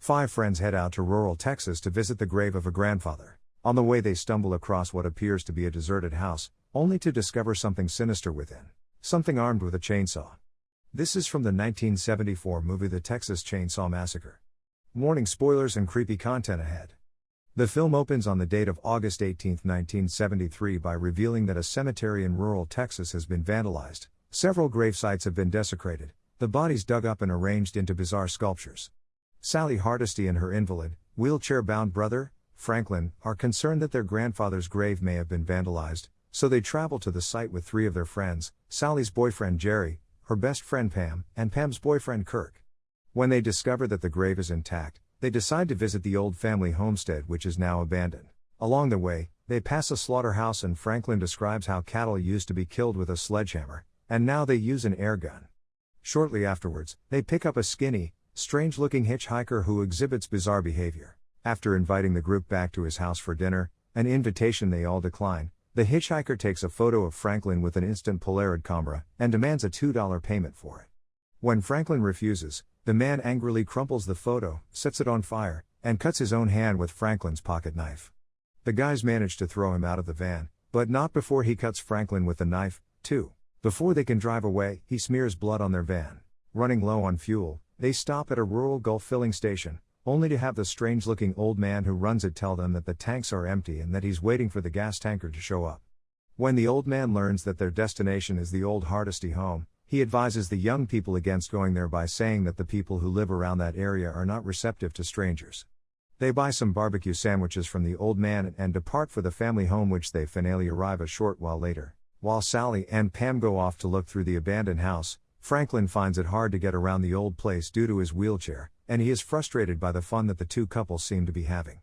5 friends head out to rural Texas to visit the grave of a grandfather. On the way, they stumble across what appears to be a deserted house, only to discover something sinister within. Something armed with a chainsaw. This is from the 1974 movie The Texas Chain Saw Massacre. Warning: spoilers and creepy content ahead. The film opens on the date of August 18, 1973 by revealing that a cemetery in rural Texas has been vandalized. Several grave sites have been desecrated, the bodies dug up and arranged into bizarre sculptures. Sally Hardesty and her invalid, wheelchair-bound brother, Franklin, are concerned that their grandfather's grave may have been vandalized, so they travel to the site with 3 of their friends: Sally's boyfriend Jerry, her best friend Pam, and Pam's boyfriend Kirk. When they discover that the grave is intact, they decide to visit the old family homestead, which is now abandoned. Along the way, they pass a slaughterhouse, and Franklin describes how cattle used to be killed with a sledgehammer, and now they use an air gun. Shortly afterwards, they pick up a skinny, strange-looking hitchhiker who exhibits bizarre behavior. After inviting the group back to his house for dinner, an invitation they all decline, the hitchhiker takes a photo of Franklin with an instant Polaroid camera and demands a $2 payment for it. When Franklin refuses, the man angrily crumples the photo, sets it on fire, and cuts his own hand with Franklin's pocket knife. The guys manage to throw him out of the van, but not before he cuts Franklin with the knife, too. Before they can drive away, he smears blood on their van. Running low on fuel, they stop at a rural Gulf filling station, only to have the strange-looking old man who runs it tell them that the tanks are empty and that he's waiting for the gas tanker to show up. When the old man learns that their destination is the old Hardesty home, he advises the young people against going there by saying that the people who live around that area are not receptive to strangers. They buy some barbecue sandwiches from the old man and depart for the family home, which they finally arrive a short while later. While Sally and Pam go off to look through the abandoned house, Franklin finds it hard to get around the old place due to his wheelchair, and he is frustrated by the fun that the two couples seem to be having.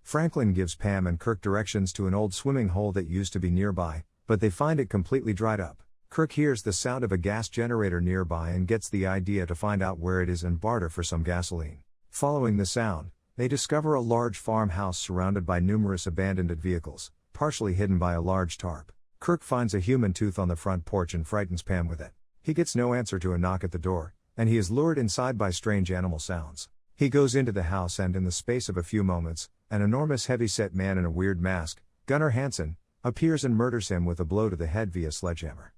Franklin gives Pam and Kirk directions to an old swimming hole that used to be nearby, but they find it completely dried up. Kirk hears the sound of a gas generator nearby and gets the idea to find out where it is and barter for some gasoline. Following the sound, they discover a large farmhouse surrounded by numerous abandoned vehicles, partially hidden by a large tarp. Kirk finds a human tooth on the front porch and frightens Pam with it. He gets no answer to a knock at the door, and he is lured inside by strange animal sounds. He goes into the house, and in the space of a few moments, an enormous heavy-set man in a weird mask, Gunnar Hansen, appears and murders him with a blow to the head via sledgehammer.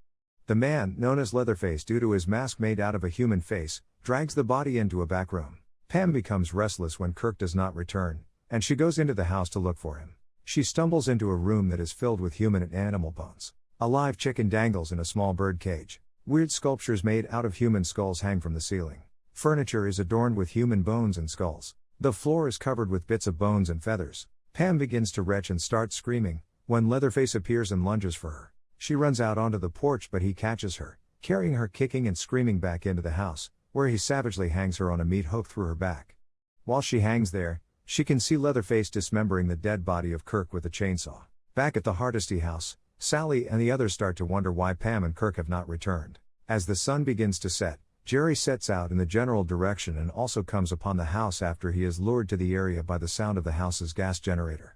The man, known as Leatherface due to his mask made out of a human face, drags the body into a back room. Pam becomes restless when Kirk does not return, and she goes into the house to look for him. She stumbles into a room that is filled with human and animal bones. A live chicken dangles in a small bird cage. Weird sculptures made out of human skulls hang from the ceiling. Furniture is adorned with human bones and skulls. The floor is covered with bits of bones and feathers. Pam begins to retch and starts screaming, when Leatherface appears and lunges for her. She runs out onto the porch, but he catches her, carrying her kicking and screaming back into the house, where he savagely hangs her on a meat hook through her back. While she hangs there, she can see Leatherface dismembering the dead body of Kirk with a chainsaw. Back at the Hardesty house, Sally and the others start to wonder why Pam and Kirk have not returned. As the sun begins to set, Jerry sets out in the general direction and also comes upon the house after he is lured to the area by the sound of the house's gas generator.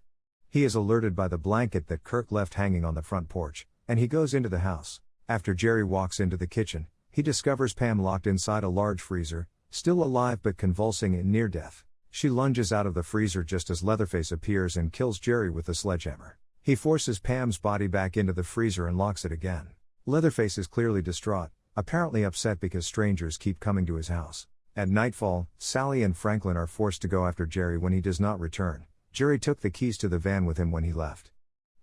He is alerted by the blanket that Kirk left hanging on the front porch, and he goes into the house. After Jerry walks into the kitchen, he discovers Pam locked inside a large freezer, still alive but convulsing in near death. She lunges out of the freezer just as Leatherface appears and kills Jerry with a sledgehammer. He forces Pam's body back into the freezer and locks it again. Leatherface is clearly distraught, apparently upset because strangers keep coming to his house. At nightfall, Sally and Franklin are forced to go after Jerry when he does not return. Jerry took the keys to the van with him when he left.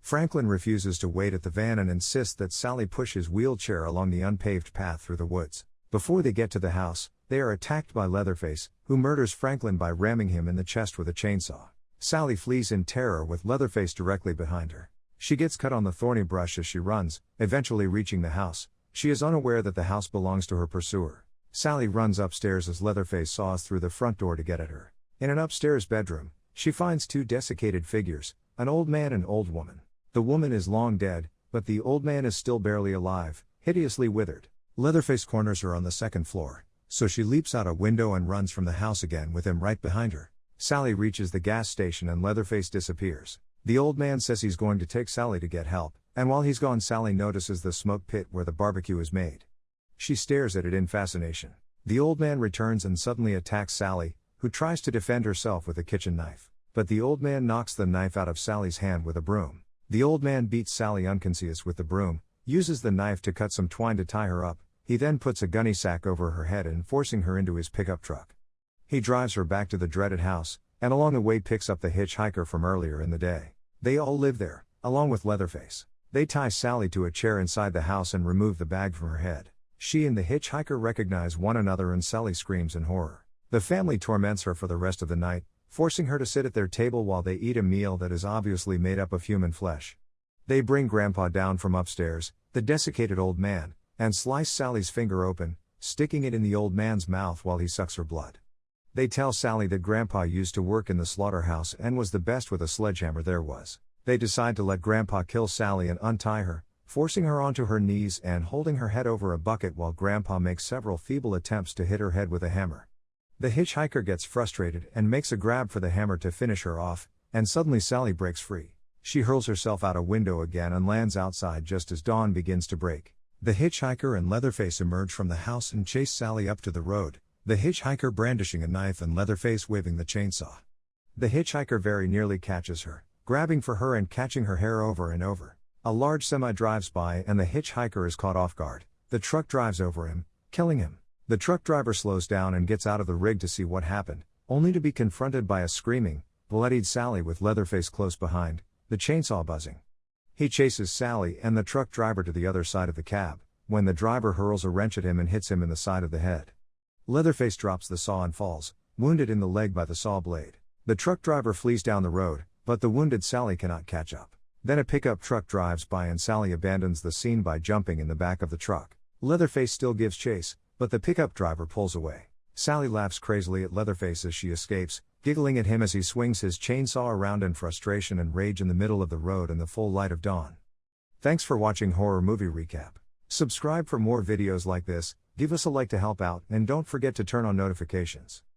Franklin refuses to wait at the van and insists that Sally push his wheelchair along the unpaved path through the woods. Before they get to the house, they are attacked by Leatherface, who murders Franklin by ramming him in the chest with a chainsaw. Sally flees in terror with Leatherface directly behind her. She gets cut on the thorny brush as she runs, eventually reaching the house. She is unaware that the house belongs to her pursuer. Sally runs upstairs as Leatherface saws through the front door to get at her. In an upstairs bedroom, she finds 2 desiccated figures, an old man and old woman. The woman is long dead, but the old man is still barely alive, hideously withered. Leatherface corners her on the second floor, so she leaps out a window and runs from the house again with him right behind her. Sally reaches the gas station and Leatherface disappears. The old man says he's going to take Sally to get help, and while he's gone, Sally notices the smoke pit where the barbecue is made. She stares at it in fascination. The old man returns and suddenly attacks Sally, who tries to defend herself with a kitchen knife. But the old man knocks the knife out of Sally's hand with a broom. The old man beats Sally unconscious with the broom, uses the knife to cut some twine to tie her up. He then puts a gunny sack over her head and forcing her into his pickup truck. He drives her back to the dreaded house, and along the way picks up the hitchhiker from earlier in the day. They all live there, along with Leatherface. They tie Sally to a chair inside the house and remove the bag from her head. She and the hitchhiker recognize one another and Sally screams in horror. The family torments her for the rest of the night, forcing her to sit at their table while they eat a meal that is obviously made up of human flesh. They bring Grandpa down from upstairs, the desiccated old man, and slice Sally's finger open, sticking it in the old man's mouth while he sucks her blood. They tell Sally that Grandpa used to work in the slaughterhouse and was the best with a sledgehammer there was. They decide to let Grandpa kill Sally and untie her, forcing her onto her knees and holding her head over a bucket while Grandpa makes several feeble attempts to hit her head with a hammer. The hitchhiker gets frustrated and makes a grab for the hammer to finish her off, and suddenly Sally breaks free. She hurls herself out a window again and lands outside just as dawn begins to break. The hitchhiker and Leatherface emerge from the house and chase Sally up to the road, the hitchhiker brandishing a knife and Leatherface waving the chainsaw. The hitchhiker very nearly catches her, grabbing for her and catching her hair over and over. A large semi drives by and the hitchhiker is caught off guard. The truck drives over him, killing him. The truck driver slows down and gets out of the rig to see what happened, only to be confronted by a screaming, bloodied Sally with Leatherface close behind, the chainsaw buzzing. He chases Sally and the truck driver to the other side of the cab, when the driver hurls a wrench at him and hits him in the side of the head. Leatherface drops the saw and falls, wounded in the leg by the saw blade. The truck driver flees down the road, but the wounded Sally cannot catch up. Then a pickup truck drives by and Sally abandons the scene by jumping in the back of the truck. Leatherface still gives chase, but the pickup driver pulls away. Sally laughs crazily at Leatherface as she escapes, giggling at him as he swings his chainsaw around in frustration and rage in the middle of the road in the full light of dawn. Thanks for watching Horror Movie Recap. Subscribe for more videos like this, give us a like to help out, and don't forget to turn on notifications.